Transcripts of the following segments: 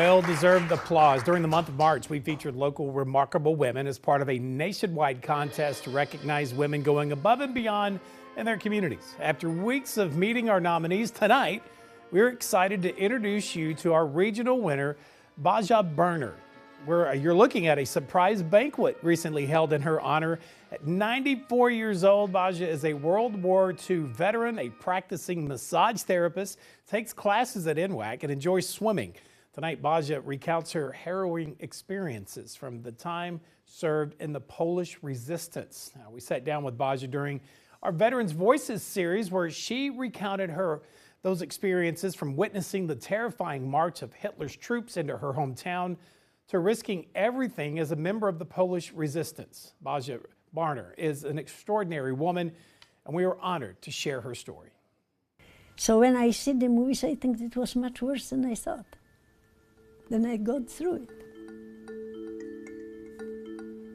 Well-deserved applause. During the month of March, we featured local remarkable women as part of a nationwide contest to recognize women going above and beyond in their communities. After weeks of meeting our nominees tonight, we're excited to introduce you to our regional winner, Basia Berner. You're looking at a surprise banquet recently held in her honor. At 94 years old, Basia is a World War II veteran, a practicing massage therapist, takes classes at NWAC, and enjoys swimming. Tonight, Basia recounts her harrowing experiences from the time served in the Polish resistance. Now, we sat down with Basia during our Veterans Voices series, where she recounted those experiences from witnessing the terrifying march of Hitler's troops into her hometown to risking everything as a member of the Polish resistance. Basia Berner is an extraordinary woman, and we are honored to share her story. So when I see the movies, I think it was much worse than I thought. Then I got through it.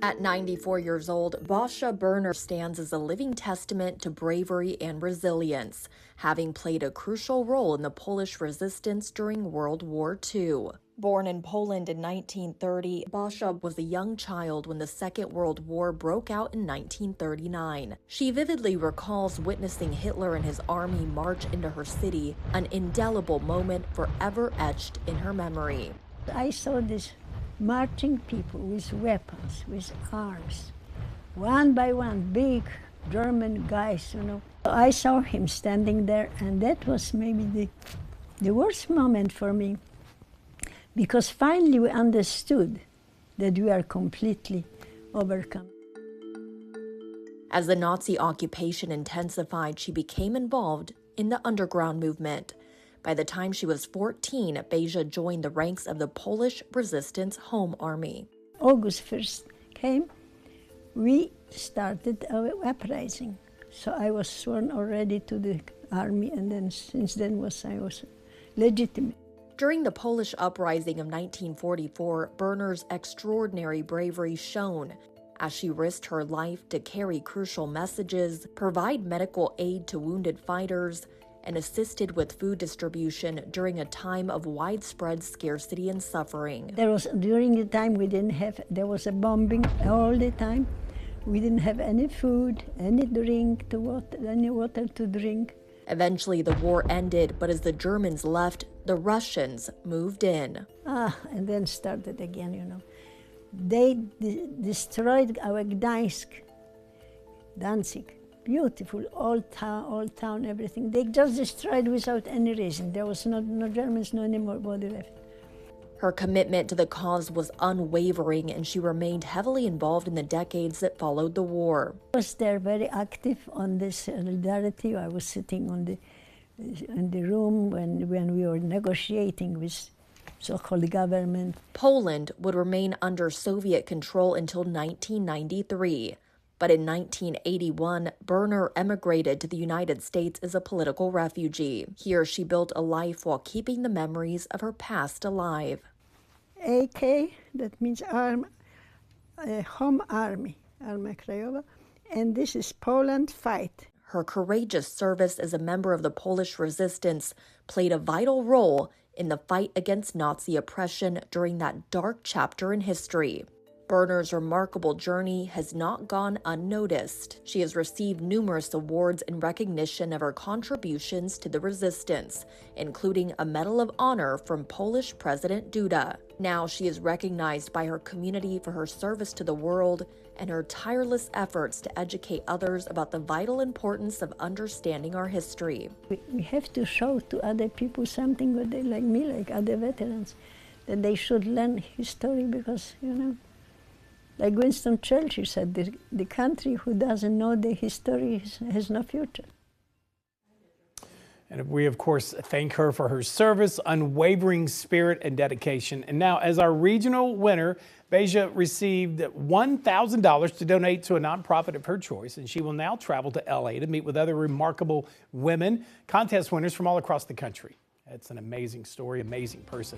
At 94 years old, Basia Berner stands as a living testament to bravery and resilience, having played a crucial role in the Polish resistance during World War II. Born in Poland in 1930, Basia was a young child when the Second World War broke out in 1939. She vividly recalls witnessing Hitler and his army march into her city, an indelible moment forever etched in her memory. I saw these marching people with weapons, with arms, one by one, big German guys, you know. I saw him standing there, and that was maybe the worst moment for me, because finally we understood that we are completely overcome. As the Nazi occupation intensified, she became involved in the underground movement. By the time she was 14, Basia joined the ranks of the Polish Resistance Home Army. August 1st came, we started our uprising. So I was sworn already to the army, and then since then I was legitimate. During the Polish uprising of 1944, Berner's extraordinary bravery shone as she risked her life to carry crucial messages, provide medical aid to wounded fighters, and assisted with food distribution during a time of widespread scarcity and suffering. During the time there was a bombing all the time. We didn't have any food, any water to drink. Eventually the war ended, but as the Germans left, the Russians moved in. And then started again, you know. They destroyed our Gdańsk, Danzig. Beautiful, old town, everything. They just destroyed without any reason. There was no Germans, no anybody left. Her commitment to the cause was unwavering, and she remained heavily involved in the decades that followed the war. I was there very active on this solidarity. I was sitting in the room when we were negotiating with so-called government. Poland would remain under Soviet control until 1993. But in 1981, Berner emigrated to the United States as a political refugee. Here, she built a life while keeping the memories of her past alive. AK, that means Home Army, Armia Krajowa, and this is Poland Fight. Her courageous service as a member of the Polish resistance played a vital role in the fight against Nazi oppression during that dark chapter in history. Berner's remarkable journey has not gone unnoticed. She has received numerous awards in recognition of her contributions to the resistance, including a Medal of Honor from Polish President Duda. Now she is recognized by her community for her service to the world and her tireless efforts to educate others about the vital importance of understanding our history. We have to show to other people something what they like me, like other veterans, that they should learn history because, you know, like Winston Churchill said, the country who doesn't know the history has no future. And we, of course, thank her for her service, unwavering spirit, and dedication. And now, as our regional winner, Basia received $1,000 to donate to a nonprofit of her choice, and she will now travel to LA to meet with other remarkable women, contest winners from all across the country. It's an amazing story, amazing person.